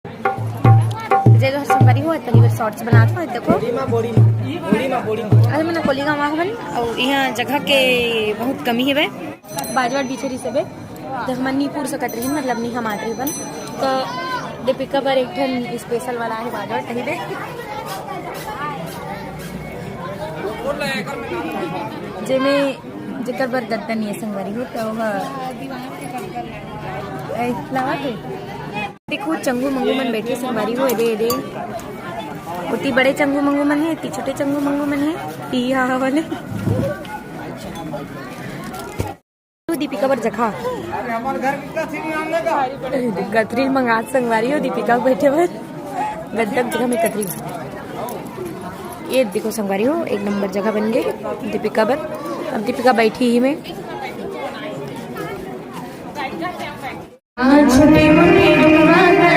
जे हर संगवारी हो तनी बार शॉर्ट्स बनात हो देखो अरे मना कोली गांव बन और यहाँ जगह के बहुत कमी है बे बाजवाट बिछरी से बे जब मनीपुर से कट रही मतलब नहीं हम आत रही बन तो दीपिका पर एक ठन स्पेशल वाला है बाजवाट कहीं बे जे में जेकर बर दत्ता नहीं है संगवारी हो तो लावा के देखो चंगू मंगू मन बैठे संगवारी हो दे दे उती बड़े चंगू मंगू मन है इतनी छोटे चंगू मंगू मन है टी हा वाले तो दीपिका पर जखा कतरी मंगा संगवारी हो दीपिका बैठे पर गद्दक जगह में कतरी ये देखो संगवारी हो एक नंबर जगह बन गई दीपिका पर अब दीपिका बैठी ही में छोटे